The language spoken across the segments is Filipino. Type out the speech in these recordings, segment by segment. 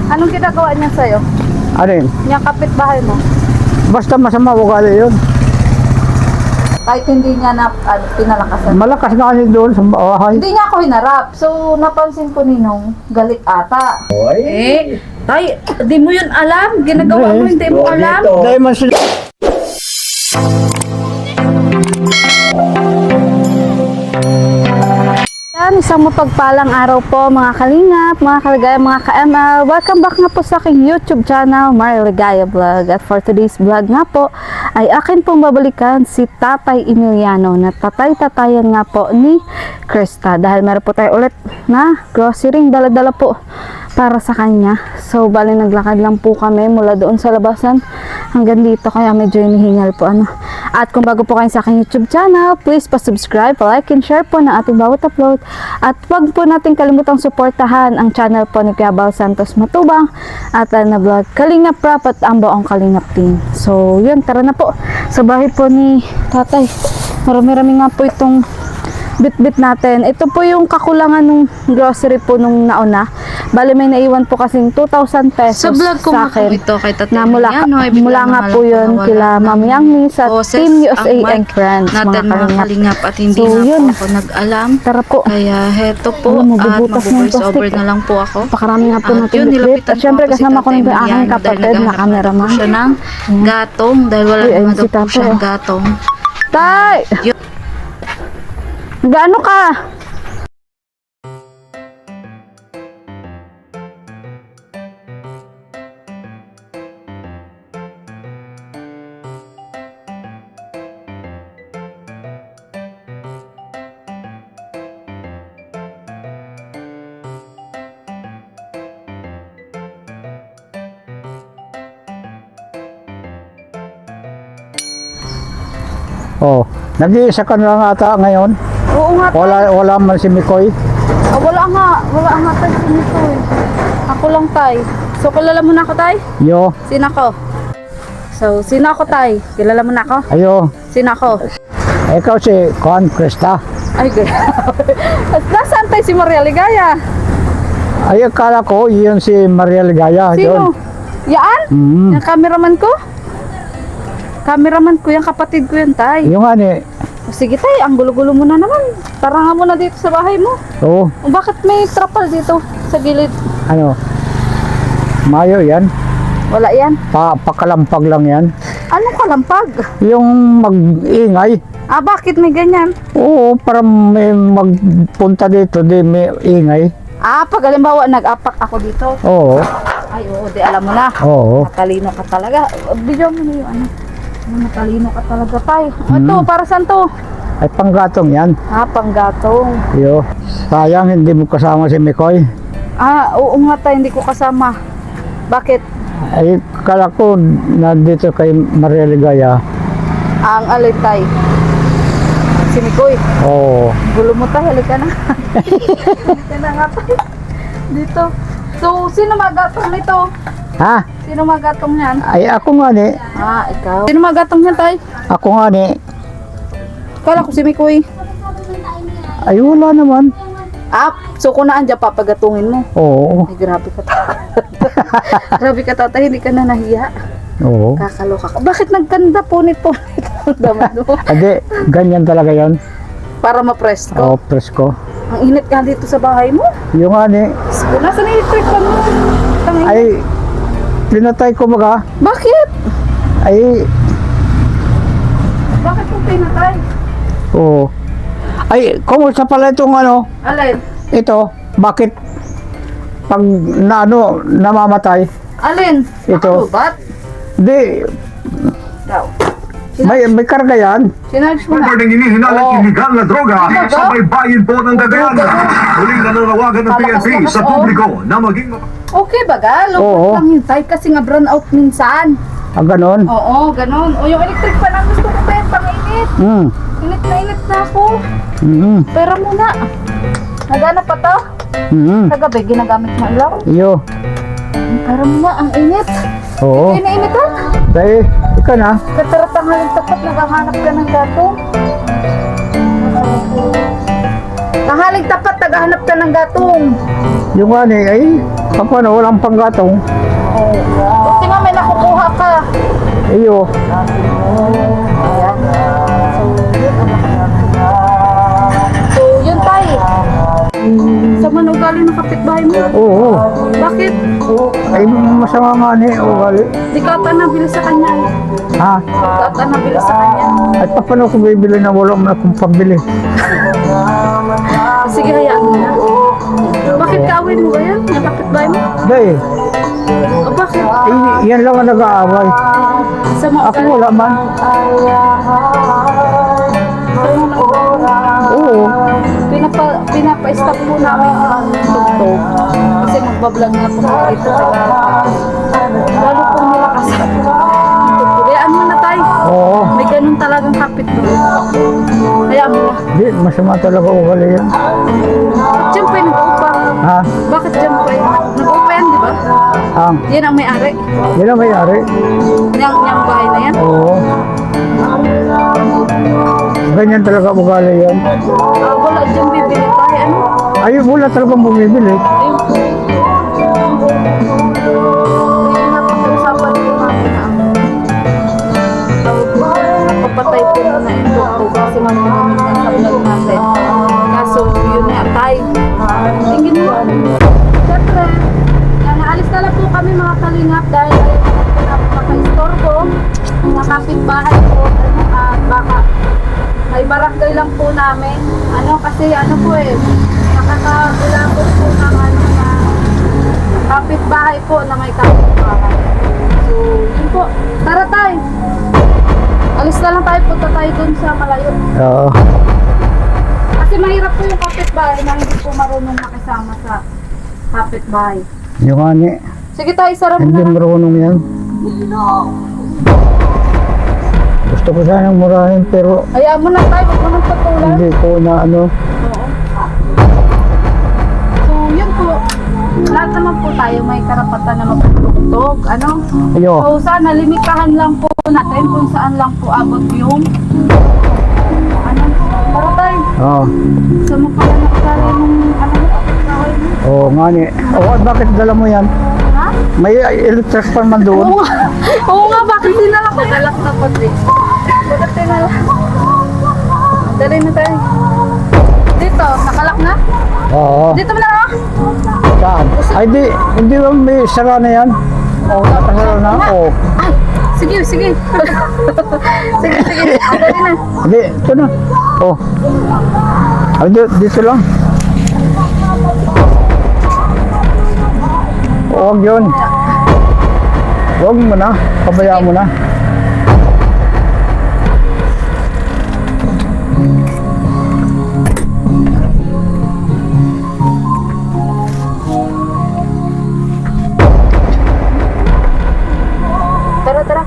Anong ginagawa niya sa'yo? Ano yun? Yung kapitbahay mo? Basta masama ugali yun. Kahit hindi niya na pinalakasan. Malakas na kasi doon sa bahay. Hindi niya ako hinarap. So, napansin ko ninong, galit ata. Tay, di mo yun alam. Ginagawa mo, hindi mo alam. Dahil man sila. Isang mapagpalang araw po mga kalingap, mga kaligaya, mga ka-ML. Welcome back nga po sa aking YouTube channel, Mario Ligaya Vlog. At for today's vlog nga po, ay akin pong babalikan si Tatay Emiliano na tatay-tatayan nga po ni Krista. Dahil meron po tayo ulit na grocery dala-dala po para sa kanya. So, bali naglakad lang po kami mula doon sa labasan hanggang dito, kaya medyo hinihingal po ano. At kung bago po kayo sa aking YouTube channel, please pa-subscribe, like, and share po na ating bawat upload. At wag po natin kalimutang suportahan ang channel po ni Kuya Bal Santos Matubang at na vlog Kalingap Prap at ang buong Kalingap team. So, yun, tara na po sa bahay po ni Tatay. Marami-rami nga po itong bit-bit natin. Ito po yung kakulangan ng grocery po nung nauna. Bali may naiwan po kasing 2,000 pesos sa vlog ko sa akin. Ito kay Tatay Na mula nga po yun kila Ma'am Yangmi sa Team USA and Friends, natin mga kalingap at hindi So, na yun. po ako nag-alam. Tara po. Kaya heto po Ayun, at nabubutas ng mag-voice over plastic. na lang po ako. Pakarami nga po At natin yun, bit-bit. nilapitan At syempre po ako si kasama ko Tatay ng aking Emiliano kapatid dahil na naghahanap cameraman. siya ng gatong dahil wala Uy, ayun naman si daw po Tatay, siyang oh. gatong. Tay! Yun. Gaano ka? Oh, nag-iisa ka na lang ata ngayon. Oo nga, Tay. Wala man si Mikoy. Wala nga Tay, sinito eh. Ako lang, Tay. So, kilala mo na ako, Tay? Yo, Sino ako? So, sino ako, Tay? Kilala mo na ako? ayo. Sino ako? Ikaw si Juan Krista. Ay, grabe. Nasaan, Tay, si Maria Ligaya? Ay, akala ko yun si Maria Ligaya. Sino? Yaan? Mm. Yung cameraman ko? Cameraman ko, yung kapatid ko yun, Tay. Yung ani. O, sige, Tay, ang gulo-gulo mo na naman. Tara nga muna dito sa bahay mo. Oh, O, bakit may trapal dito sa gilid? ano. Mayo yan. Wala yan. Pakalampag lang yan. Anong kalampag? Yung mag-ingay. Ah, bakit may ganyan? Oo, para may magpunta dito, di may ingay. Ah, pag halimbawa nag-apak ako dito. Oo, Ay, oo, di alam mo na. oo. Matalino ka talaga. Bigyan mo na yung ano. Matalino ka talaga, Tay. Ito, para saan to? Ay, panggatong yan. Ah, panggatong. Yo, sayang hindi mo kasama si Mikoy. Ah, oo nga, Tay, hindi ko kasama. Bakit? Ay, kala ko nandito kay Maria Ligaya. Ang alay, Tay. Si Mikoy. Oo. Gulo mo, Tay. Halika na. Halika na nga, Tay. Dito. So, sino magatong nito? Ha? Sino magatong yan? Ay, ako nga ni. Ah, ikaw. Sino magatong yan, Tay? Ako nga ni. Kala ko si Mikoy. Ay, wala naman. Ah, so kung naandyan papagatungin mo. Oo. Ay, grabe ka grabe ka, Tatay, hindi ka na nahiya. Oo. Kakaloka ka. Bakit nagkanda punit-punit ang damit mo? Ade, ganyan talaga yan. Para ma-press ko. Oo, presko. Ang init ka dito sa bahay mo. Yung nga ni. Nasaan yung electric fan mo? Tangin. Ay, pinatay ko baga. Bakit? Ay, Bakit mo pinatay? oo. Ay, kumusta pala itong ano? Alin? Ito, bakit pag namamatay? Alin? Ito. Nakalubat? Di, Daw. may karga yan. Sinarge mo na. Pwedeng inihinalang iligal na droga Ano ba? sa baybayin po ng Cagayan. Huling nananawagan ng PNP Malakas-lakas, sa oh. publiko na maging Okay ba ga? Oo. Lungkot lang yun, Tay, kasi nga brown out minsan. Ah, ganon. Oo, ganun. O yung electric fan ang gusto ko, Tay, pang-init. Init na init na ako. Pera muna. Nagana pa to? Kagabi, ginagamit mo ilaw? Iyo. Pera muna, ang init. Oo. Init ha? Dahil, ikaw na. Kataratangaling tapat, naghahanap ka ng gatong. Tangaling tapat, naghahanap ka ng gatong. Yung ano ay, Paano, walang panggatong. Buti nga may nakukuha ka. Iyo. Ayan. So, yun tayo. Sa man ugali ng kapitbahay mo? Oo. Bakit? Ay, masama nga ni, ugali. Di ka ata nabili sa kanya eh. Ha? Di ka ata nabili sa kanya. At paano ko bibili na wala mo na kung pambili? Sige, hayaan mo na. Bakit kaawin mo ba yan? Yung kapitbahay mo? Dahil, O bakit? yan lang ang nag-aaway. Sa mga Ako wala man. Oo. Pinapa-stop po namin yung tugtog. Kasi magbablog na po kami dito. Lalo pong nilakas. Hayaan mo na tayo. Oo. May ganun talagang kapit mo. Hayaan mo na. Di, masama talaga ugali yan. Diyan pa yung nag-uupa. Ha? Bakit diyan pa yung nag-uupa yan, di ba? Ang, Yan ang may-ari. yan ang may-ari. Yang bahay na yan. Oo. Ganyan talaga ugali yan. Wala dyan bibili tayo. Ano? Ay, wala talagang bumibili. Ayun po. Kaya napag-usapan po namin na napapatay po na yung tugtog kasi mamamamit na sa vlog natin. Kaso yun nga tayo. Tingin mo. Siyempre, naalis na lang po kami mga kalingap dahil ayaw po napaka-istorbo. Mga kapitbahay po at baka may barangay lang po namin. Kasi po nakakagulapos po ng na kapitbahay po na may kapitbahay. So, yun po. Tara tayo. Alis na lang tayo, punta tayo dun sa malayo. Oo. Kasi mahirap po yung kapitbahay na hindi po marunong makisama sa kapitbahay. Yung ani, Sige tayo, sarap hindi na. marunong yan. Gusto ko sanang murahin pero Hayaan mo na tayo, huwag mo nang patulan. hindi ko na ano. Oo. So, yun po. Lahat naman po tayo may karapatan na magtugtog. Ayo. So, sana limitahan lang po natin kung saan lang po abot yung para tayo. Oo. Sa mo pala nakasali ng kapitbahay mo. Oo nga ni. Oo, bakit dala mo yan? Ha? May electric fan man doon. Oo nga. Oo nga, bakit dinala ko? Nadalak na po, bakit dinala? Dali na tayo. Dito, nakalak na? Oo. Dito mo na ako? Saan? Ay di, hindi ba may sara na yan? Oo, nakasara na. Oo. Ay, sige. sige. Dali na. Hindi, ito na. Oo. Ay, dito lang. Huwag yun. Huwag mo na. Pabayaan mo na. Tara. Tara.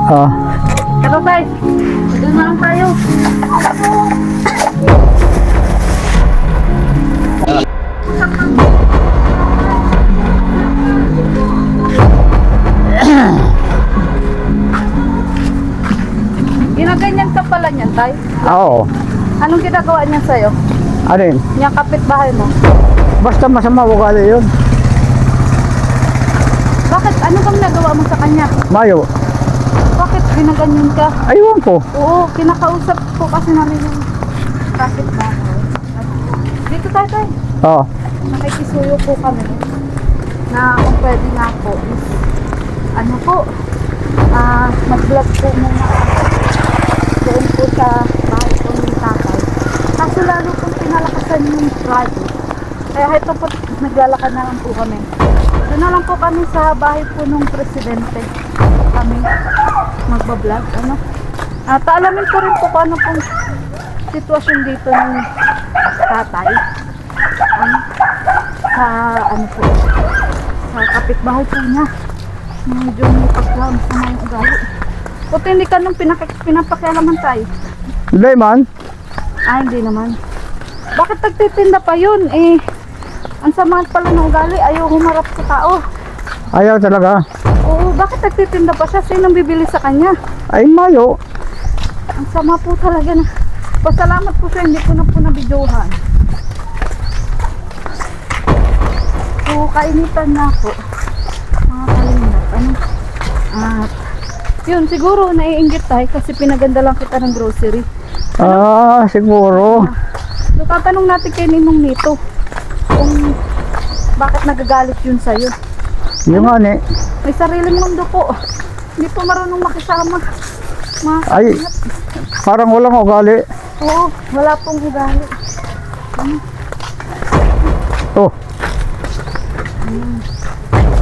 Ah. Tara tayo. Doon na lang tayo. Ginaganyan ka pala niyan, tay? Oo. Anong ginagawa niya sa'yo? Ano yun? Niyang kapitbahay mo? Basta masama ugali yun. Bakit? Ano bang nagawa mo sa kanya? Mayo. Bakit ginaganyan ka? Aywan ko. Oo, kinakausap po kasi namin yung kapitbahay. Dito tayo. Oo. Nakikisuyo po kami na kung pwede nga po is mag-vlog po muna doon po sa bahay po ng tatay. Kaso lalo pong pinalakasan yung radyo. Kaya ito po, naglalakad na lang po kami. Doon na lang po kami sa bahay po ng presidente. Kami magbablog. At alamin ko rin po kung ano pong sitwasyon dito ng tatay. Sa kapitbahay po niya. Medyo may pagkakam sa mga ugali. Buti hindi ka nung pinapakialaman tayo. Hindi man. Hindi naman. Bakit nagtitinda pa yun? Ang sama pala ng ugali, ayaw humarap sa tao. Ayaw talaga. Oo, bakit nagtitinda pa siya? Sinong bibili sa kanya? Ay, Mayo. Ang sama po talaga na. Pasalamat po sa hindi ko na po nabidyohan. So, kainitan na po. Mga kalingap. Ano? At, yun, siguro naiinggit tayo kasi pinaganda lang kita ng grocery. Ah, siguro. So, tatanong natin kay Ninong nito kung bakit nagagalit yun sa'yo. Yung ani. May sariling mundo po. Hindi po marunong makisama. Mga Ay, parang walang ugali. Oo, wala pong ugali. Oh,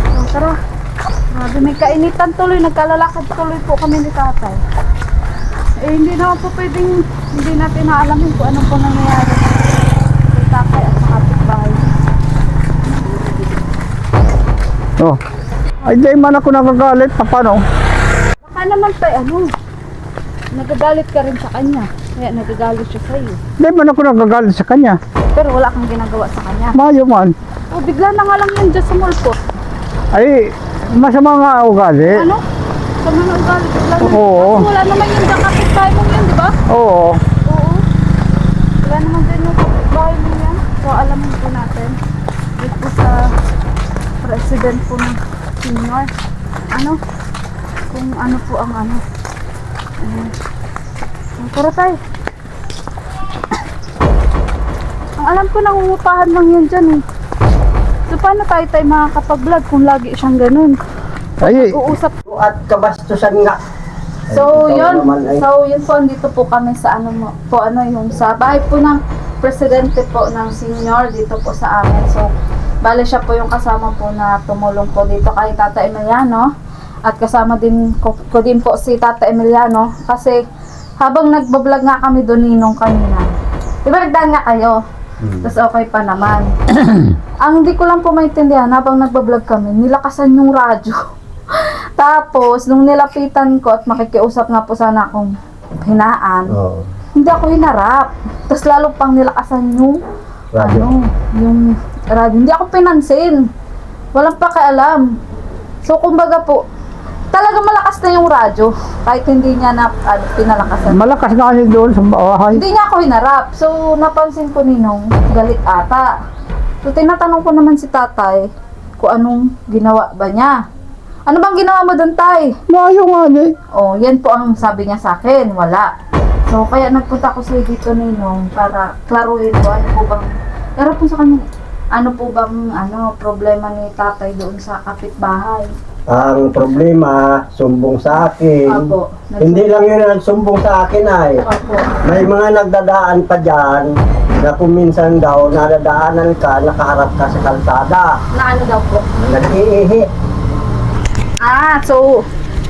So, tara. Grabe, may kainitan tuloy. Nagkalalakad tuloy po kami ni tatay. Eh, hindi naman po pwedeng hindi natin naalamin kung anong po nangyayari kay tatay at sa kapitbahay. oh. Ay, di man ako nagagalit. Paano? Baka naman tayo, nagagalit ka rin sa kanya. Kaya nagagalit siya sa'yo. Di man ako nagagalit sa kanya. Pero wala kang ginagawa sa kanya. Mayo man. O, bigla na nga lang yan dyan sa mulpot. Ay, masama nga ugali. Ano? Sa mga ugali, bigla na. Oo. Kasi wala naman yung kapitbahay mo yan, di ba? Oo. Oo. Wala naman din yung kapitbahay mo yan. So, alamin po natin. Dito sa president po ng senior. Ano? Kung ano po ang ano. Tara tayo. Ang alam ko, nangungupahan lang yan dyan eh. So, paano tayo makakapag-vlog kung lagi siyang ganun? Ay, Uusap. At kabastusan nga. So, Ikaw yun. naman ay- So, yun po, andito po kami sa yung sa bahay po ng presidente po ng senior dito po sa amin. So, bale siya po yung kasama po na tumulong po dito kay Tata Emiliano. At kasama din ko din po si Tata Emiliano kasi habang nagbablog nga kami doon ninong kanina. Diba nagdaan nga kayo? Tapos okay pa naman. Ang hindi ko lang po maintindihan, habang nagbablog kami, nilakasan yung radyo. Tapos, nung nilapitan ko at makikiusap nga po sana akong hinaan, Oo. hindi ako hinarap. Tapos lalo pang nilakasan yung, Radyo. yung radyo. Hindi ako pinansin. Walang pakialam. So, kumbaga po, talaga malakas na yung radyo. Kahit hindi niya na pinalakasan. malakas nga niya doon sa bahay. Hindi niya ako hinarap. So, napansin ko ninong galit ata. So, tinatanong ko naman si tatay kung anong ginawa ba niya. Ano bang ginawa mo doon, tay? Mayo nga niya. Oh, yan po ang sabi niya sa akin. Wala. So, kaya nagpunta ko sa dito ninong para klaruhin ko ano po bang, pero po sa kanya, ano po bang problema ni tatay doon sa kapitbahay. Ang problema, sumbong sa akin. Apo. Hindi lang yun ang nagsumbong sa akin ay. Apo. May mga nagdadaan pa dyan na kung minsan daw nadadaanan ka, nakaharap ka sa kalsada. Na ano daw po? Nag-iihi. So,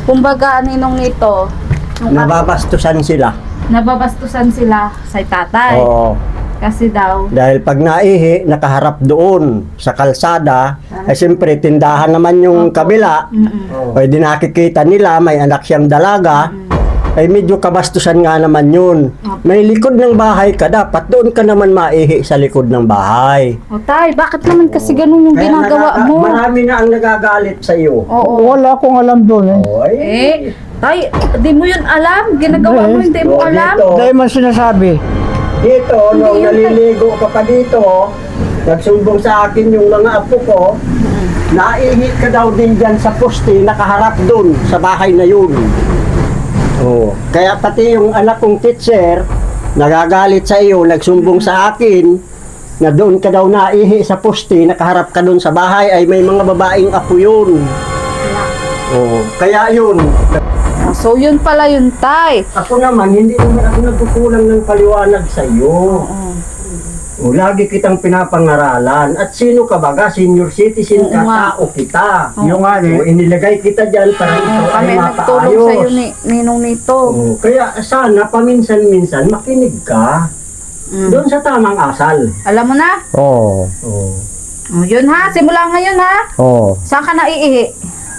kumbaga ninong nito, yung Nababastusan sila. nababastusan sila sa tatay. Oo. Kasi daw, Dahil pag naihi, nakaharap doon sa kalsada, ay siyempre tindahan naman yung kabila. Pwede nakikita nila, may anak siyang dalaga, ay medyo kabastusan nga naman yun. May likod ng bahay ka, dapat doon ka naman maihi sa likod ng bahay. o tay, bakit naman kasi ganun yung Kaya ginagawa mo? Marami na ang nagagalit sa iyo. Oo. Wala akong alam doon eh. Oy. Tay, di mo yun alam? Ginagawa mo, hindi mo alam? Dahil man sinasabi. Dito, nung Hindi yun, naliligo ka pa dito, nagsumbong sa akin yung mga apo ko, naihi ka daw din dyan sa poste, nakaharap dun sa bahay na yun. Oh. Kaya pati yung anak kong teacher, nagagalit sa iyo, nagsumbong sa akin, na doon ka daw naihi sa poste, nakaharap ka dun sa bahay, ay may mga babaeng apo yun. Oh. Kaya yun, So, yun pala yun, tay. ako naman, hindi naman ako nagkukulang ng paliwanag sa iyo. O, lagi kitang pinapangaralan. At sino ka baga? Senior citizen ka, Oo nga. tao kita. Yung nga O, inilagay kita dyan para ito ay Kami nagtulong mapaayos. sa'yo ninong nito. O, kaya sana paminsan-minsan makinig ka doon sa tamang asal. Alam mo na? Oo. O, O, yun ha, simula ngayon ha. Oo. Saan ka naiihi?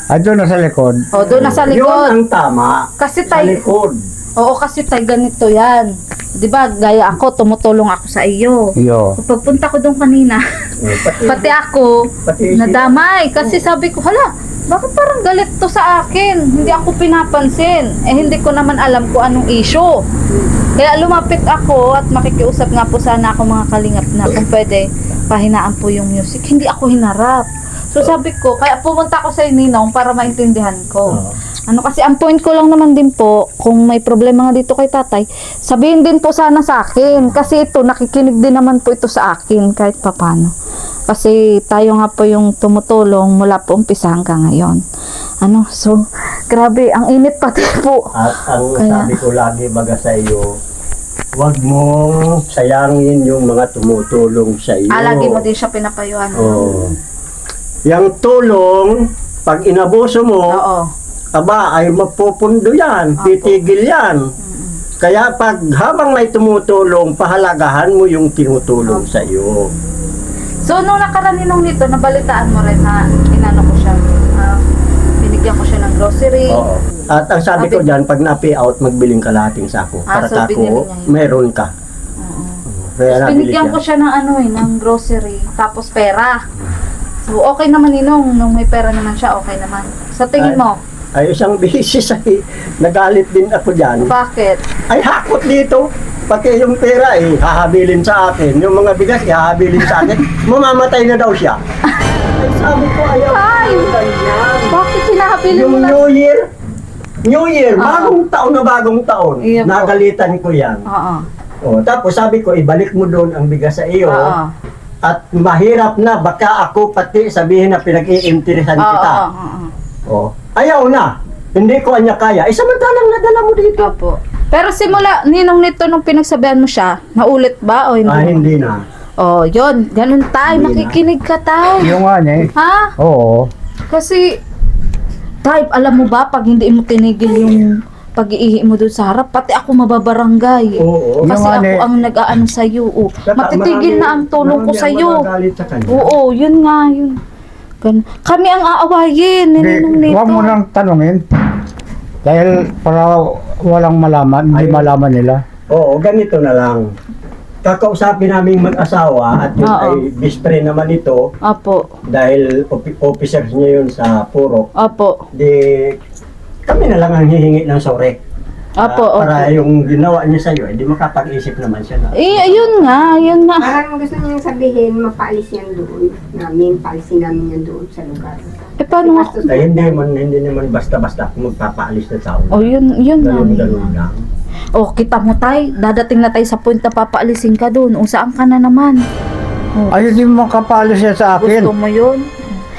Ay, doon na sa likod. O, doon na sa yun likod. ang tama. Kasi Sa tay, likod. oo, kasi tay, ganito yan. Di ba, gaya ako, tumutulong ako sa iyo. Iyo. Pagpunta ko doon kanina, O, pati ako, Pati nadamay. Kasi sabi ko, hala, bakit parang galit to sa akin? Hindi ako pinapansin. Eh, hindi ko naman alam kung anong issue. Kaya lumapit ako at makikiusap nga po sana ako mga kalingap na kung pwede pahinaan po yung music. Hindi ako hinarap. So sabi ko, kaya pumunta ako sa Ninong para maintindihan ko. Ano kasi ang point ko lang naman din po, kung may problema nga dito kay tatay, sabihin din po sana sa akin. Kasi ito, nakikinig din naman po ito sa akin kahit papano. Kasi tayo nga po yung tumutulong mula po umpisa hanggang ngayon. Ano, so, grabe, ang init pati po. At ang Kaya- sabi ko lagi baga sa iyo, huwag mong sayangin yung mga tumutulong sa iyo. Lagi mo din siya pinapayuhan. Oo. Yang tulong, pag inabuso mo, Oo. aba, ay mapupundo yan, titigil yan. Kaya pag habang may tumutulong, pahalagahan mo yung tinutulong sa iyo. So, nung nakaraninong nito, nabalitaan mo rin na inano ko siya, binigyan ko siya ng grocery. Oo. At ang sabi ko dyan, pag na-pay out, magbiling kalahating sako. Ah, Para so binili kako, niya yun. meron ka. Kaya nabili Binigyan siya. ko siya ng ng grocery, tapos pera. So, okay naman Ninong, nung may pera naman siya, okay naman. Sa tingin mo, Ay, isang bisis ay nagalit din ako dyan. bakit? Ay, hakot dito. Pati yung pera eh, hahabilin sa akin. Yung mga bigas, ihahabilin sa akin. Mamamatay na daw siya. Ay, sabi ko, ayaw. Ay! Ganyan. Bakit hinahabilin mo Yung na? New Year, bagong taon na bagong taon. Iya po. Nagalitan ko yan. Oo. O, tapos sabi ko, ibalik mo doon ang bigas sa iyo. Oo. At mahirap na, baka ako pati sabihin na pinag-iinteresan kita. Oo. O, ayaw na. Hindi ko anya kaya. Samantalang nadala mo dito. Opo. Pero simula, Ninong nito, nung pinagsabihan mo siya, naulit ba o hindi? Ah, hindi na. Oh, yun. Ganun tayo. Hindi na. Makikinig ka tayo. Yung nga niya Ha? Oo. Kasi, type, alam mo ba, pag hindi mo tinigil yung pag-iihi mo doon sa harap, pati ako mababarangay. Oo. Kasi Yung ano ako eh. ang nag-aano sa'yo. Oh. Saka Matitigil na ang tulong ko marami sa'yo. ang magagalit sa kanya. Oo, yun nga, yun. Ganun. Kami ang aawayin, Ninong nito. Huwag mo nang tanungin. Dahil para walang malaman, hindi Ay. malaman nila. Oo, ganito na lang. Kakausapin naming mag-asawa at yun Oo. ay bispre naman ito Opo, dahil officers niya yun sa Purok. opo, Di kami na lang ang hihingi ng sore. opo, opo. Para yung ginawa niya sa'yo, di makapag-isip naman siya na. Yun nga, yun nga. Parang gusto niyang sabihin, mapaalis yan doon. Paalisin namin yan doon sa lugar. Eh, paano nga? Ay, hindi naman basta-basta ako magpapaalis na tao. Oh, yun nga. Ganun lang. Oh, kita mo tay, dadating na tayo sa point na papaalisin ka doon. O, saan ka na naman? Oh, Ay, hindi mo kapalis yan sa akin. gusto mo yun?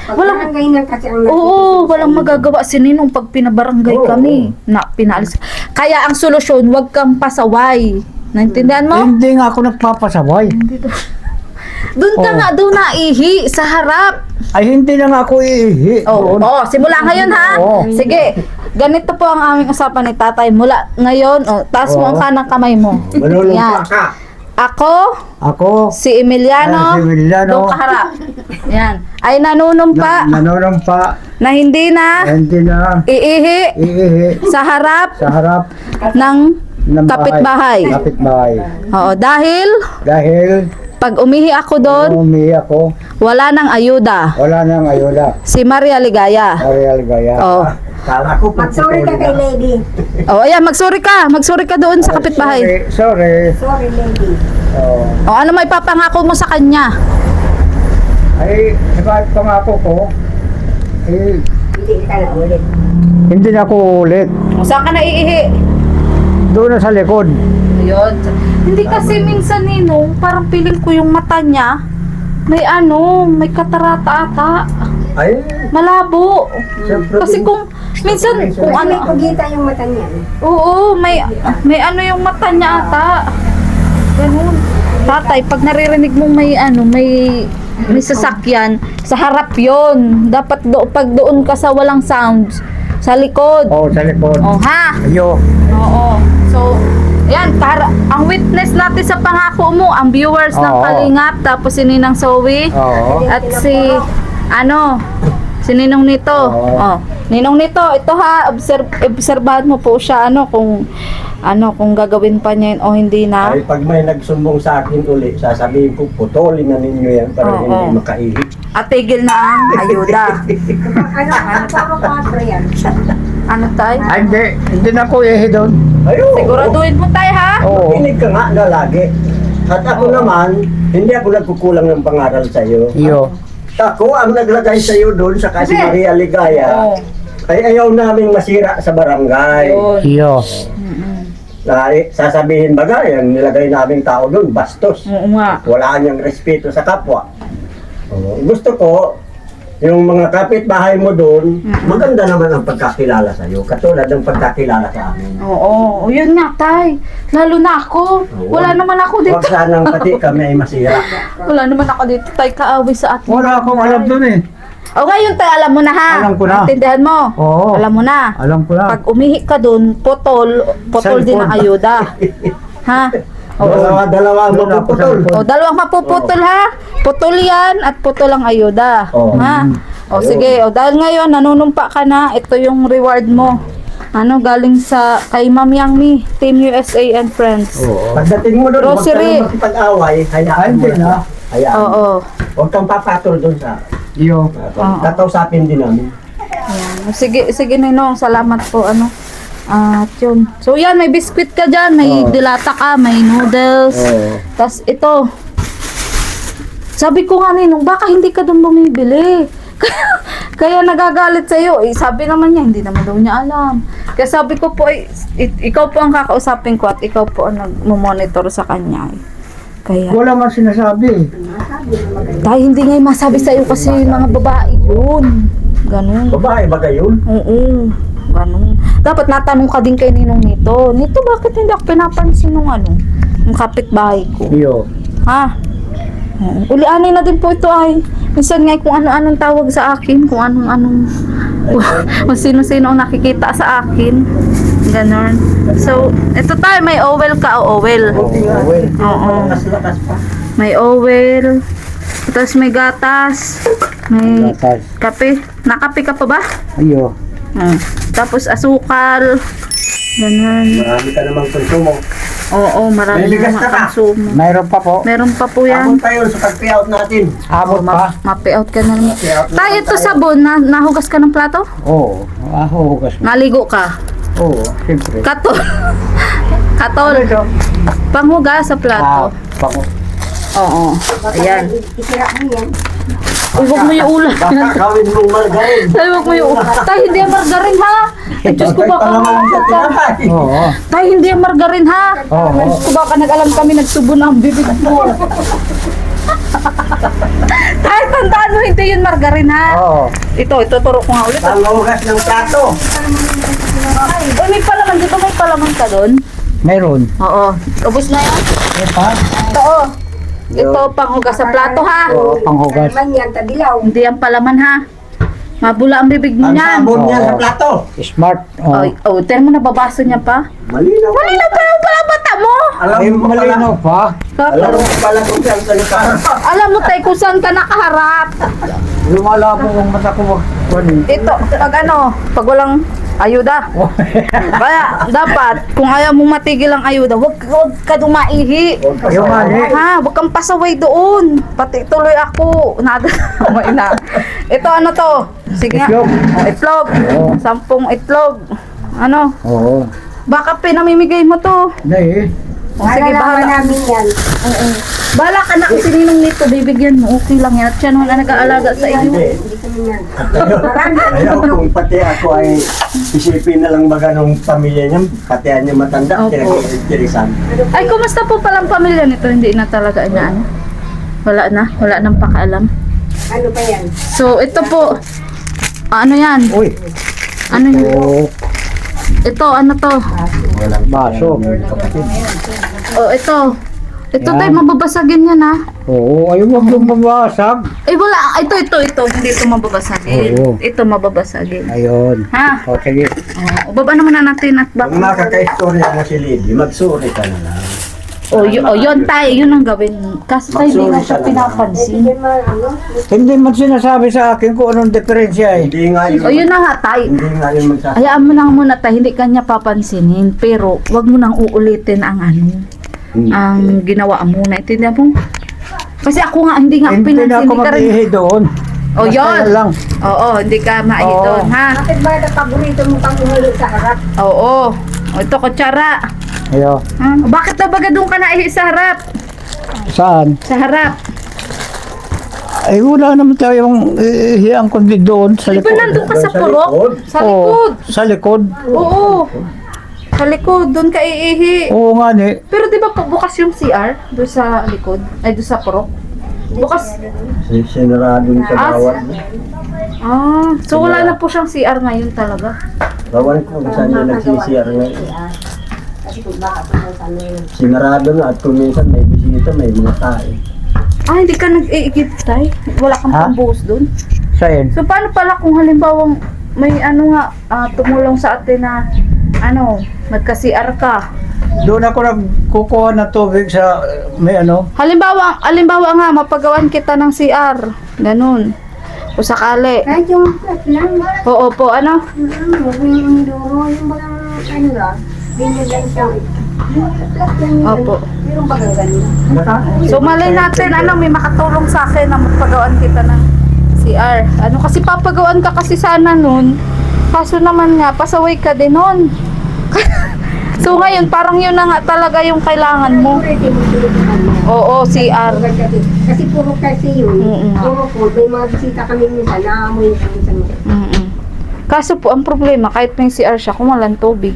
Pag Walang- barangay na kasi ang Oo, walang magagawa si Ninong pag pinabarangay Oo. kami na pinaalis. Kaya ang solusyon, wag kang pasaway. Naintindihan mo? Hindi nga ako nagpapasaway. Doon ka Oo. nga, doon naihi sa harap. Ay, hindi na nga ako iihi. Oo, simula ngayon ha. Oo. Sige, ganito po ang aming usapan ni tatay. Mula ngayon, taas mo ang Oo. kanang kamay mo. Manulong Yan. ka. Ako, Ako, si Emiliano, Ay, si Emiliano. doon ka harap. Yan. Ay nanunumpa nanonumpa, na hindi na hindi na iihi iihi sa harap sa harap ng ng kapitbahay. Kapitbahay. Oo, dahil Dahil pag umihi ako doon, umihi ako, wala nang ayuda. wala nang ayuda. Si Maria Ligaya. Ariel Gaya. Oh. Kala ko Magsuri ka kay lady. Oh, ayan, magsuri ka. Magsuri ka doon sa kapitbahay. Sorry. Sorry lady. Oh. O, ano may papangako mo sa kanya? Ay, kahit pangako ko, eh, Hindi ka na ulit. hindi na ako ulit. O, saan ka naiihi? Doon na sa likod. Ayun. Hindi kasi minsan Ninong, parang piling ko yung mata niya, may katarata ata. Ay, Malabo. siyempre. Kasi kung, minsan, kung May ano, pagita yung mata niya. oo, may ano yung mata niya ata. Ganun. Tatay, pag naririnig mong may sasakyan, sa harap yon. Dapat pag doon ka sa walang sounds, sa likod. Oh, sa likod. Oh, ha? Ayo. Oo. So, yan, ang witness natin sa pangako mo, ang viewers ng Oo. Kalingap, tapos si Ninang Zoe, Oo. at si Ninong Nito. Oo. Oh. Ninong Nito, ito ha, obserbahan mo po siya, kung ano, kung gagawin pa niya yun o hindi na. Ay, pag may nagsumbong sa akin uli, sasabihin ko, putulin na ninyo yan para Oo. hindi makaihip. At tigil na ang ayuda. Ano pa yan? Ano tayo? Ay, hindi na ako ihi doon. Ayun. Siguraduhin mo tayo ha. Oo. Makinig ka nga na lagi. At ako naman, hindi ako nagkukulang ng pangaral sa iyo. Iyo. Ako ang naglagay sa iyo doon sa kasi Maria Ligaya. Oo. Ay ayaw naming masira sa barangay. Yun. Iyo. Na, sasabihin baga, yung nilagay naming tao doon, bastos. Oo nga. Wala niyang respeto sa kapwa. Gusto ko, yung mga kapitbahay mo doon, maganda naman ang pagkakilala sa iyo. Katulad ng pagkakilala sa amin. Oo. Yun nga tay. Lalo na ako. Wala naman ako dito. Huwag sanang pati kami ay masira. Wala naman ako dito tay kaaway sa atin. Wala akong alam doon eh. O ngayon tay, alam mo na ha. Alam ko na. Intindihan mo. Oo. Alam mo na. Alam ko na. Pag umihi ka dun, putol din ang ayuda. Ha? Oo. Dalawa ang mapuputol. O, dalawang mapuputol ha. Putol yan at putol ang ayuda. Oo. Ha? O sige, o dahil ngayon nanunumpa ka na, ito yung reward mo. Ano, galing sa kay Ma'am Yangmi, Team USA and Friends. Pagdating mo doon, huwag ka Grocery. nang makipag-away, hayaan mo Hindi na. Hayaan mo. Oo. Huwag kang papatol doon sa... Iyo. Tatausapin din namin. Sige, sige Ninong, salamat po ano. At yun. So yan, may biskwit ka dyan, may dilata ka, may noodles. Tas ito. Sabi ko nga Ninong, baka hindi ka doon bumibili. Kaya nagagalit sa'yo. Eh, sabi naman niya, hindi naman daw niya alam. Kaya sabi ko po, ikaw po ang kakausapin ko at ikaw po ang nagmumonitor sa kanya. Kaya, Wala man sinasabi. tayo hindi nga yung masabi sa'yo kasi mga babae yun. Ganun. Babae ba yun? Oo. Ganun. Dapat natanong ka din kay Ninong nito. Nito, bakit hindi ako pinapansin nung ano? Yung kapitbahay ko. Iyo. Ha? Ulianay na din po ito ay. Minsan nga kung ano-anong tawag sa akin, kung anong kung sino-sino ang nakikita sa akin. Ganon. So, ito tayo, may owel ka o owel. Oo. Lakas-lakas pa. May owel. Tapos may gatas. May Gatas. kape. Nakape ka pa ba? Iyo. Tapos asukal. Ganon. Marami ka namang konsumo. Oo, marami May bigas mga ka ba? konsumo. Mayroon pa po. Meron pa po Amon yan. tayo sa pag-payout natin. Abot pa. Ma-payout ka na naman. Payout na Tayo ito sabon, nahugas ka ng plato? Oo. Hugas mo. Naligo ka? Oo. Siyempre. Katol. Katol. Panghugas sa plato. Pako. Oo. Ayan. Isira mo yan. Uy, huwag mo yung ulan. Baka gawin mong margarin. Tay, huwag mo yung ulan. Tay, hindi ang margarin ha. Ay, Diyos ko baka. Oo. Tay, hindi ang margarin ha. Oo. Diyos ko baka nag-alam kami, nagsubo na ang bibig mo. Tay, tandaan mo, hindi yun margarin ha. Oo. Ito turo ko nga ulit. Ang hugas ng plato. Uy, may palaman dito, may palaman ka doon. Mayroon. Oo. Ubus na yan. Pa? Ito. Ito, panghugas sa plato ha. Oo. Panghugas. Man yan, tadilaw. Hindi ang palaman ha. Mabula ang bibig mo Ang niyan. sabon niya Oo. sa plato. Smart. Oo. Oh, tignan mo nababasa niya pa. Malinaw. Malinaw pa ang bata mo. Alam Ay, mo pala. malinaw pa. Alam mo pala kung saan ka nakaharap. Alam mo tayo kung saan ka nakaharap. Lumalabo ang mata ko. Ito, pag ano, pag walang ayuda. Kaya, dapat, kung ayaw mong matigil ang ayuda, huwag ka dumaihi. Yung mali. Ha, huwag kang pasaway doon. Pati tuloy ako. Na. Ito, ano to? Sige nga. Itlog. Oh, itlog. Oo. 10 itlog. Ano? Oo. Baka pinamimigay mo to. Hindi. O, sige, Malalaman bahala. namin yan. Bahala ka na kung sininong nito, bibigyan mo. Okay lang yan. At siya naman ang nag-aalaga sa iyo. Hindi. Hindi kami yan. Ayaw kung pati ako ay isipin na lang baga nung pamilya niya, pati niya matanda, Opo. kinag-iirisan. Ay, kumusta po palang pamilya nito? Hindi na talaga inaano. Wala nang pakaalam. Ano pa yan? So, ito po. Ano yan? Uy. Ano yan? Oo. Ito, ano to? Baso. Oh, ito. Ito Yan. tayo, mababasagin yan ha. Oo. Ayaw mo yung mabasag. Eh, wala. Ito. Hindi ito mababasagin. Oo. Ito mababasagin. Ayun. Ha? O, sige. Baba naman na natin at Kung baka. makaka-istorya mo si Lady, magsuri ka na lang. Yun tayo, yun ang gawin. Kaso tayo hindi na siya pinapansin. Hindi man, ano, Hindi man sinasabi sa akin kung anong diferensya eh. Hindi nga yun. Yun na nga tayo. Hindi nga yun magsasabi. Hayaan mo na muna tayo, hindi kanya papansinin. Pero, wag mo nang uulitin ang ang ginawa mo na. Intindihan mo? Kasi ako nga, hindi nga Hindi na pinansin. ako Hindi ka rin. mag-ihi doon. O Basta yun. yan lang. Oo, hindi ka maihi Oo. doon, ha? bakit ba na paborito mo pang umuli sa harap? Oo. O, ito, kutsara. Ayo. Ha? Bakit na baga doon ka naihi sa harap? Saan? Sa harap. Ay wala naman tayong ihiyang kundi doon sa Di ba likod. nandun ka sa Sa purok? likod? Sa Oo, likod. sa likod. Oo. Sa likod, doon ka iihi. Oo nga ni. Pero di ba bukas yung CR? Doon sa likod? Ay, doon sa purok? Bukas. Sinarado sa bawat. So wala na po siyang CR ngayon talaga. Bawal ko kung saan yung nagsisiyar ngayon. Kasi kung baka pumunta na yun. Sinarado na at kung minsan may bisita, may mga tae. Hindi ka nag-iigit, tay? Wala kang Ha? pambuhos doon? Saan? So paano pala kung halimbawang may tumulong sa atin na nagka-CR ka? Doon ako nagkukuha ng tubig sa may ano. Halimbawa nga, mapagawan kita ng CR. Ganun. O sakali. Kahit yung flat lang. Oo po, ano? Huwag yung duro, yung bagang ano lang. Ganyan lang siya. Yung flat lang yun. Opo. Meron bagang ganun. So malay natin, may makatulong sa akin na mapagawan kita ng CR. Kasi papagawan ka kasi sana nun. Kaso naman nga, pasaway ka din nun. So ngayon, parang yun na nga talaga yung kailangan mo. Pwede mo tulutunan mo. Oo, CR. Kasi puro kasi yun. Mm-mm. Puro po. May mga bisita kami minsan. Naamoy yung minsan. Mm-mm. Kaso po, ang problema, kahit may CR siya, kung walang tubig.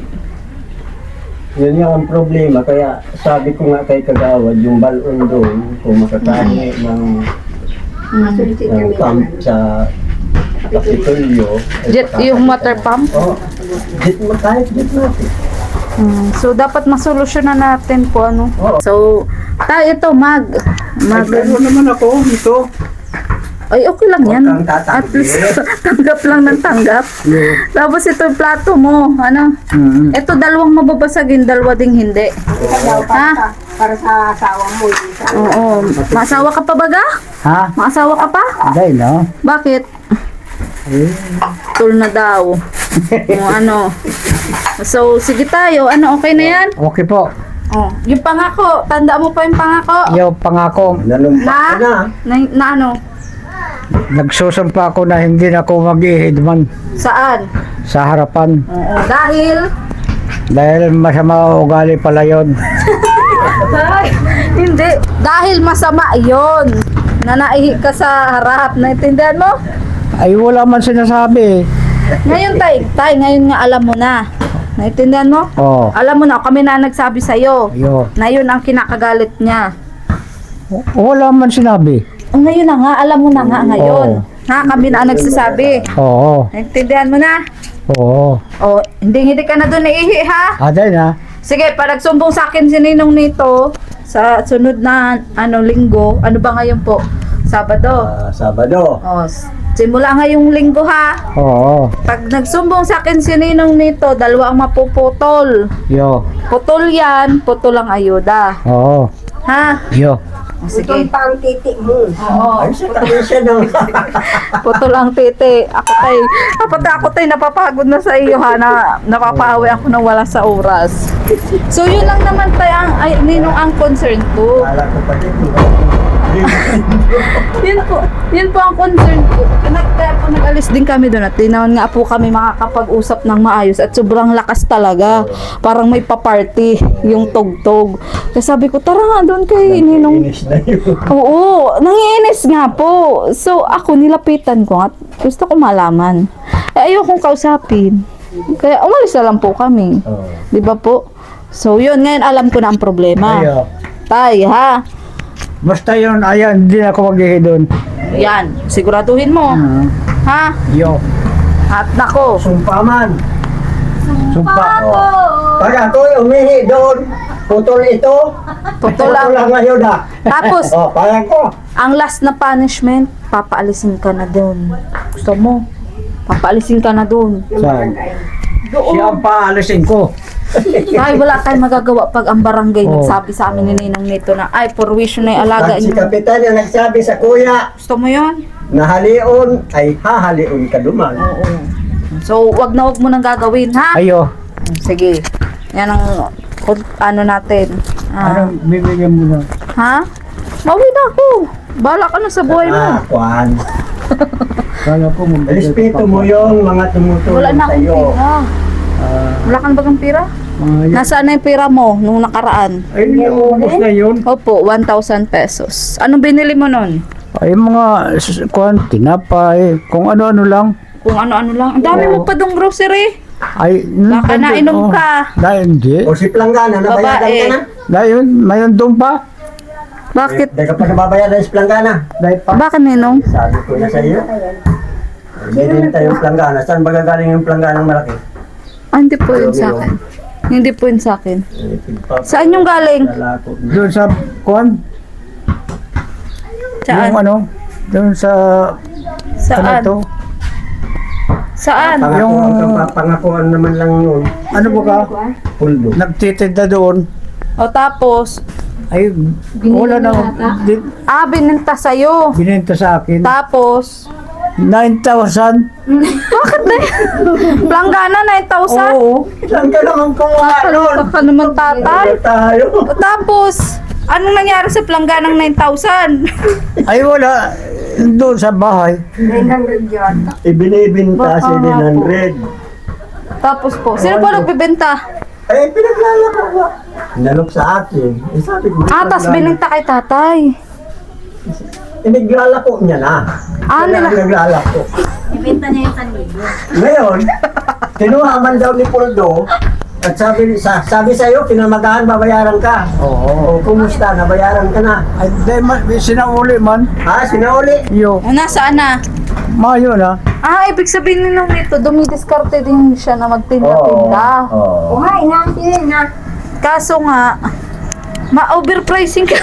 Yun yung ang problema. Kaya sabi ko nga kay Kagawad, yung balon doon, kung makakahingi ng Masulisit kami. pump sa Kapitolyo. Yung water pump? Oo. Kahit jet natin. So, dapat masolusyonan natin po, Oo. So, tayo ito, Meron naman ako ito. Ay, okay lang yan. Huwag kang tatanggi. At least, tanggap lang ng tanggap. Tapos ito yung plato mo, Ito, dalawang mababasagin, dalawa ding hindi. Ha? Para sa asawa mo. Oo. Maasawa ka pa baga? Ha? Maasawa ka pa? Hindi no. Bakit? Tul na daw. So, sige tayo. Okay na yan? Okay po. Yung pangako. Tanda mo pa yung pangako? Yung pangako, Nanumpa ka na. Na. nagsusumpa ako na hindi na ako mag-ihi man Saan? sa harapan. Oo. Dahil Dahil masama ugali pala yun. hindi. Dahil masama yon na naihi ka sa harap. Naintindihan mo? Ay wala man sinasabi. Ngayon tay, ngayon nga alam mo na. Naintindihan mo? Oo. Alam mo na, kami na nagsabi sa'yo Yo. na yun ang kinakagalit niya. Wala man sinabi. Ngayon na nga, alam mo na nga ngayon. Oo. Ha, kami na ang nagsasabi. Oo. Naintindihan mo na? Oo. Hindi ka na doon naihi ha? Aday na. Sige, pag nagsumbong sa akin si Ninong nito, sa sunod na linggo, ano ba ngayon po? Sabado. Sabado. Simula ngayong linggo ha. Oo. Pag nagsumbong sa akin si Ninong nito, dalawa ang mapuputol. Yo. Putol yan, putol ang ayuda. Oo. Ha? Yo. Ito pa ang titik mo. Oo. Ay, sa tabi siya ng... Putol ang titi. Ako tay, napapagod na sa iyo ha, na napapahawi ako ng wala sa oras. So yun lang naman tayo Ninong ang concern ko. Kala ko pa dito. Yun po ang concern ko. Kaya po nag-alis din kami doon at tinaon nga po kami makakapag-usap ng maayos at sobrang lakas talaga. Parang may pa-party yung tugtog. Kaya sabi ko, tara nga doon kay Ninong. Inis na yun. Oo, nangiinis nga po. So ako nilapitan ko at gusto ko malaman. Ayokong kausapin. Kaya umalis na lang po kami. Di ba po? So yun, ngayon alam ko na ang problema. Ayo. Tay, ha? Basta yun, ayan, hindi na ako mag-ihi doon. Yan, siguraduhin mo. Ha? Yo. At nako, Sumpa man. Sumpa. Pag ako'y umihi doon, putol ito. putol Putol lang. lang ngayon ah. Tapos, Parang ko. ang last na punishment, papaalisin ka na doon. Gusto mo? Papaalisin ka na doon. Saan? Siya ang paalisin ko. Ay, wala tayong magagawa pag ang barangay Oo. nagsabi sa amin ni Ninong nito na, ay, provision na yung alaga At si niyo. Kapitan yung nagsabi sa kuya, Gusto mo yun? na halion ay hahalion ka duman. Oo. So, wag na wag mo nang gagawin, ha? Ayo. Sige. Yan ang ano natin. Anong bibigyan mo na? Ha? Mawi na ako. Bahala ka na sa buhay mo. Kwan. Kala ko Respeto mo yung mga tumutulong Wala na sa akong iyo. pera. Wala kang bagang pera? Nasaan na yung pera mo nung nakaraan? Ay, naubos na yun. Opo, 1,000 pesos. Anong binili mo nun? Ay, mga kuhan, tinapay, kung ano-ano lang. Kung ano-ano lang. Ang dami mo pa dong grocery. Ay, Baka nainom ka. Dahil hindi. O si Planggana, nabayaran Babae. ka na? Dahil, mayon doon pa. Bakit? Dahil ka pa nababayaran si Planggana. Dahil pa. Bakit, Ninong? Sabi ko na sa iyo. Bibinta yung Planggana. Saan ba gagaling yung Planggana malaki? Ah, hindi po yun sa akin. Hindi po yun sa akin. Saan yung galing? Doon sa kuhan, Saan? yung ano, doon sa, Saan? ano to, Saan? Pangakuan naman lang nun. ano ba ka, Puldo. nagtitinda doon. O tapos, Ay, wala na, bininta sa'yo. binenta sa akin. Tapos, 9,000. bakit na Planggana, 9,000? Oo. Saan ka naman kumuha nun? Kakaloka ka naman, tatay. Tayo. O tapos, anong nangyari sa Planggana ng 9,000? Ay, wala. Doon sa bahay. Ibinibinta si Baka nga po. 100. Tapos po, sino po nagbibenta? Eh, pinaglalako ko. Nalok sa akin. Eh, sabi ko, Tapos bininta kay tatay. Naglalako niya na. Nila. Naglalako. Ibenta niya yung sanlibo. Ngayon, kinuha man daw ni Puldo at sabi sa'yo, pinamagaan, babayaran ka. Oo. O, kumusta? Nabayaran ka na. Ay, dahil sinauli man. Ha? Sinauli? Yo, Nasaan na? mayo na. Ibig sabihin nung nito, dumidiskarte din siya na magtinda-tinda. Oo. O nga, inasin na. Kaso nga, ma-overpricing ka.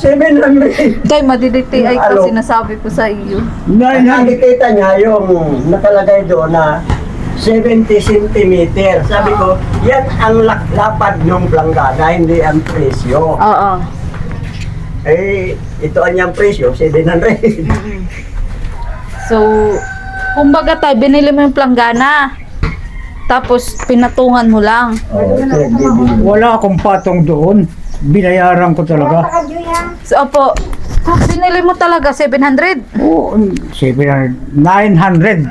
700. Kay madiditi ay Alo. kasi sinasabi ko sa iyo. Nakikita niya yung nakalagay doon na 70 centimeter. Sabi ko, yan ang lapad ng Planggana, hindi ang presyo. Oo. Eh, ito ang niyang presyo, 700. So, kumbaga tayo, binili mo yung Planggana. Tapos, pinatungan mo lang. Oo, pinagbibili. Wala akong patong doon. Binayaran ko talaga. Pakadyo yan. So, opo, binili mo talaga 700. Oo, 700. 900.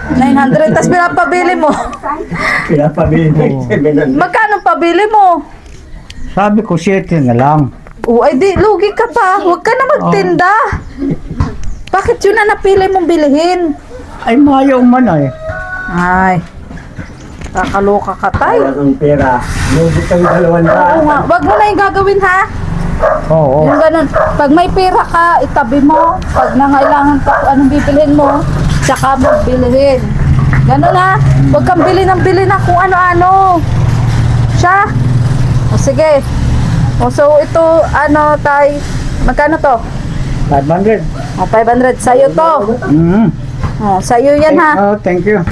900, tapos pinapabili mo. Pinapabili, Oo. 700. Magkano pabili mo? Sabi ko, 7 na lang. Ay di, lugi ka pa. Huwag ka na magtinda. Bakit yun na napili mong bilhin? Ay, mayaw man ay. Ay, kakaloka ka tayo. Wala ng pera. Lugi kang 200. Oo nga, wag mo na yung gagawin ha. Oo. Yung ganun, pag may pera ka, itabi mo. Pag nangailangan ka kung anong bibilhin mo, tsaka mo bilhin. Ganun ha. Huwag kang bili ng bili na kung ano-ano. Siya. O sige. O so ito, ano tay, magkano to? 500. O 500, sa'yo to. Mm. O, sa'yo yan ha. Oh, thank you.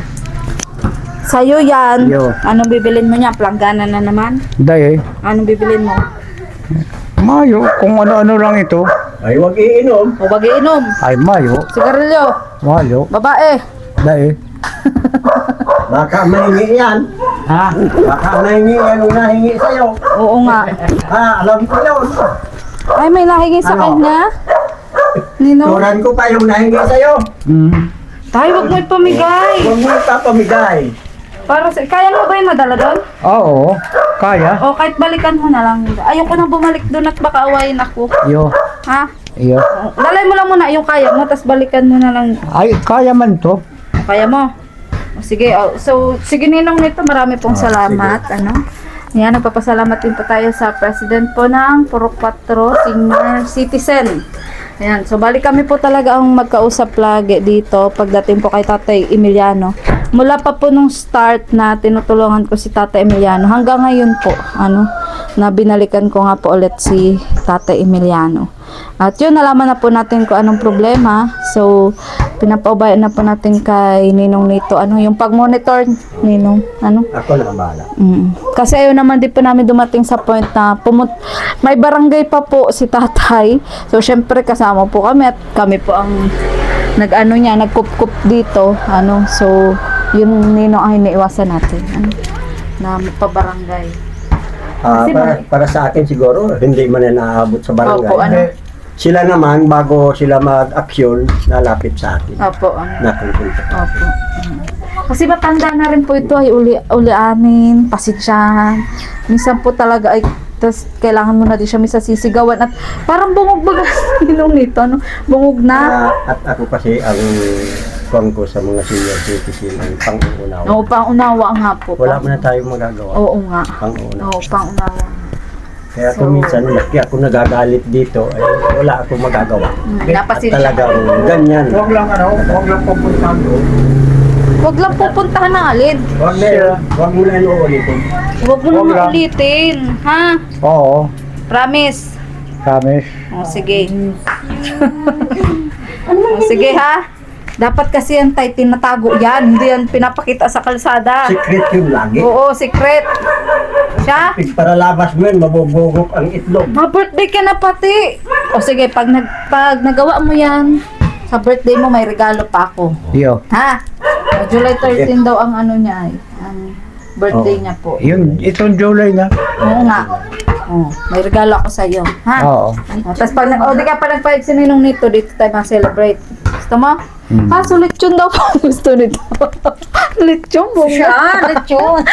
Sa'yo yan. Yo. Anong bibilin mo niya? Planggana na naman. Dahil, Anong bibilin mo? mayo. Kung ano-ano lang ito. Ay, huwag iinom. O wag iinom. Ay, mayo. Sigarilyo. Mayo. Babae. Dahil. Baka mahingi yan. Ha? Baka mahingi yan ang nahingi sa'yo. Oo nga. Ha, alam ko yun. Ay, may nahingi sa Ano? kanya. Nino. Turan ko pa yung nahingi sa'yo. Mm. Tayo, wag mo ipamigay. Huwag mo ipapamigay. Para sa, kaya mo ba yung madala doon? Oo. Kaya. O kahit balikan mo na lang. Ayoko nang bumalik doon at baka awayin ako. Yo. Ha? Yo. Dalay mo lang muna yung kaya mo, tapos balikan mo na lang. Ay, kaya man to. Kaya mo. O, sige, so sige ninong nito, marami pong salamat. Ano? Yan, nagpapasalamat din po tayo sa president po ng Purok 4 Senior Citizen. Ayan, so balik kami po talaga ang magkausap lagi dito pagdating po kay Tatay Emiliano. Mula pa po nung start na tinutulungan ko si Tatay Emiliano hanggang ngayon po, na binalikan ko nga po ulit si Tatay Emiliano. At yun, nalaman na po natin kung anong problema. So, pinapaubayan na po natin kay Ninong nito. Ano, yung pag-monitor, Ninong, ano? Ako na ang bahala. Kasi ayaw naman din po namin dumating sa point na may barangay pa po si tatay. So, syempre kasama po kami at kami po ang nagkup-kup dito. Ano, so, yun Ninong ang iniiwasan natin. Ano, na pabarangay. Kasi Para sa akin siguro, hindi man na naaabot sa barangay. Opo, ano? Sila naman, bago sila mag-aksyon, nalapit sa akin. Opo, ano. Nakukunta. Opo. Kasi matanda na rin po ito ay ulianin, pasensyahan. Minsan po talaga ay tas kailangan mo na din siya minsan sisigawan at parang bungog baga Ninong nito, ano? Bungog na. At ako kasi ang kuwang ko sa mga senior citizen ang pang-unawa. Oo, pangunawa nga po. Wala mo na tayong magagawa. Oo nga. Pang-unawa. Oo, pangunawa. Kaya kung minsan, laki ako nagagalit dito, ay wala akong magagawa. At Napasensya. talagang ganyan. Huwag lang pupuntahan doon. Huwag lang pupuntahan ng alin. Huwag mo na inuulitin. Huwag mo Huwag naman lang. ulitin. Ha? Oo, Promise. promise. O, sige. O, sige ha. Dapat kasi yan tayo tinatago yan. Hindi yan pinapakita sa kalsada. Secret yun lagi. Oo, secret. Siya? Para labas mo yun, mabubugok ang itlog. Ma-birthday ka na pati. O sige, pag nagawa mo yan, sa birthday mo may regalo pa ako. Yo. Ha? O, July 13 daw ang ano niya ay. Ang birthday niya po. Yun, itong July na. Oo nga. Oh, may regalo ako sa iyo. Ha? Oo. Tapos pag di ka pa nagpahig si Ninong nito, dito tayo ma-celebrate. Gusto mo? Ha, so lechon daw gusto nito. Lechon mo. lechon.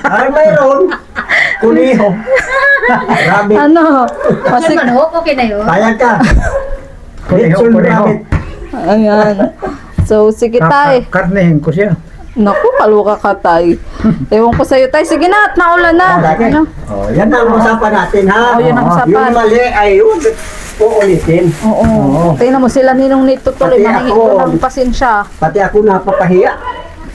Ay, mayroon. Kuliho. Rabbit. Ano? O, sige. Manok, okay na yun. Kaya ka. Kuliho, Lechon kuliho. rabbit. Ayan. So, sige tay. Karnehin ko siya. Naku, kaluka ka tay. Ewan ko sa'yo tay. Sige na, at naulan na. Lagi. Ano? Oh, yan ang usapan natin, ha? Oh, yun ang usapan. Yung mali ay huwag uulitin. Oo. Tingnan mo sila Ninong nito tuloy. Pati Maningi ako. ko ng pasensya. Pati ako napapahiya.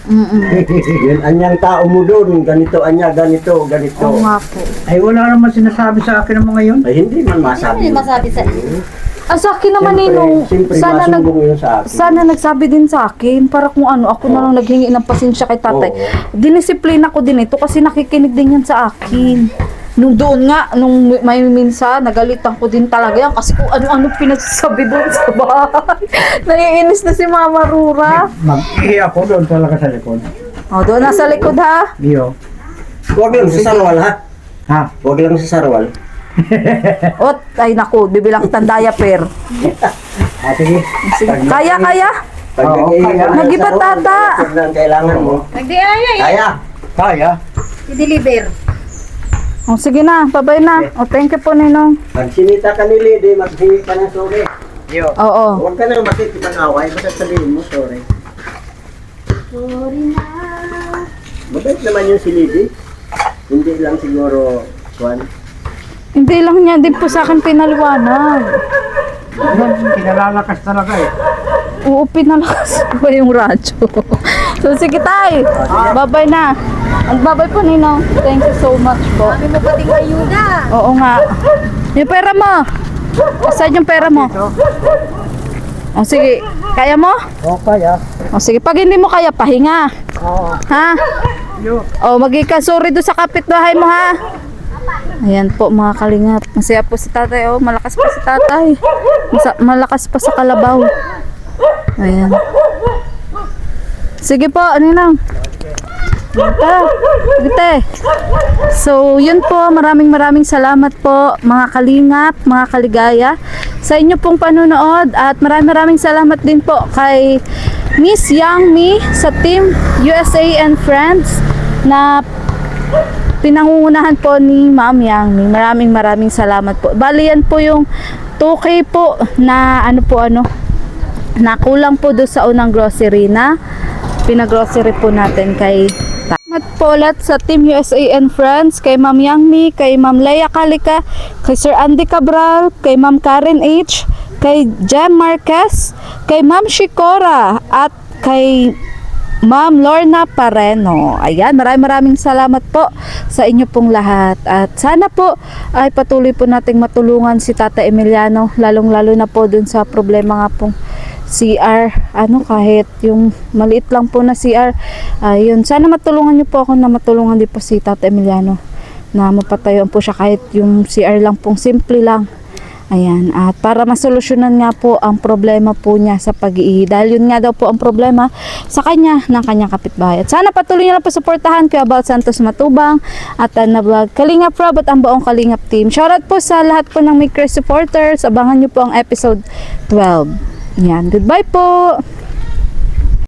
Yun, anyang tao mo doon, ganito, ganito. Oo nga po. Ay, wala naman sinasabi sa akin ng mga yun. Ay, hindi man masabi. Masabi sa Ah, sa akin naman Ninong, Siyempre, sana masumbong yun sa akin. Sana nagsabi din sa akin para kung ano, ako na lang naghingi ng pasensya kay tatay. Oo. Dinisiplina ko din ito kasi nakikinig din yan sa akin. Nung doon nga, nung may minsan, nagalitan ko din talaga yan kasi kung ano-ano pinagsasabi doon sa bahay. Naiinis na si Mama Rura. Mag-ihi ako doon talaga sa likod. O, doon nasa likod ha. Yo. Huwag lang sa sarwal, ha? Ha? Huwag lang sa sarwal. Ot, ay naku, bibilang kitang diaper. Ah, sige. Sige. Kaya. Pag Oo, nag-iiwan kaya. ka ng Mag-iba-tata. sarwal, ito na ang kailangan mo. Kaya. Kaya. i-deliver. O, sige na, babay na. O, thank you po Ninong. Pag sinita ka ni Lady, maghingi ka ng sorry. Yo. Oo. Huwag ka nang makikipag-away, basta sabihin mo sorry. Sorry na. Mabait naman yung si Lady. Hindi lang siguro, Juan. Hindi lang niya din po sa akin pinaliwanag. Kinalalakas talaga eh. Oo, pinalakas ko ba yung radyo? So, sige tay. Bye-bye na. Bye-bye po, Ninong. Thank you so much po. Kami mo pating ayuda. Oo nga. Yung pera mo. Saan yung pera mo? O, sige. Kaya mo? Oo, kaya. O, sige. Pag hindi mo kaya, pahinga. Oo. Ha? Yo. O, magkikasuri doon sa kapitbahay mo, ha? Ayan po, mga kalingap. Masaya po si tatay. Oh, malakas pa si tatay. Malakas pa sa kalabaw. Ayan. Sige po, ano lang. Gite. So, yun po. Maraming salamat po, mga kalingap, mga kaligaya, sa inyo pong panunood. At maraming salamat din po kay Miss Yang Mi sa Team USA and Friends na pinangungunahan po ni Ma'am Yang Mi. Maraming salamat po. Bali yan po yung 2K po na na kulang po doon sa unang grocery na pinagrocery po natin kay Salamat po ulit sa Team USA and Friends, kay Ma'am Yang Mi, kay Ma'am Leia Calica, kay Sir Andy Cabral, kay Ma'am Karen H, kay Jem Marquez, kay Ma'am Shikora, at kay Ma'am Lorna Pareno. Ayan, maraming salamat po sa inyo pong lahat. At sana po ay patuloy po nating matulungan si Tata Emiliano, lalong-lalo na po dun sa problema nga pong CR. Kahit yung maliit lang po na CR. Ayun, sana matulungan niyo po ako na matulungan din po si Tata Emiliano na mapatayuan po siya kahit yung CR lang pong simple lang. Ayan, at para masolusyonan nga po ang problema po niya sa pag-iihi. Dahil yun nga daw po ang problema sa kanya ng kanyang kapitbahay. At sana patuloy niyo lang po suportahan Kuya Bal Santos Matubang at na vlog Kalingap Rob at ang buong Kalingap team. Shoutout po sa lahat po ng Mikre supporters. Abangan niyo po ang episode 12. Ayan, goodbye po!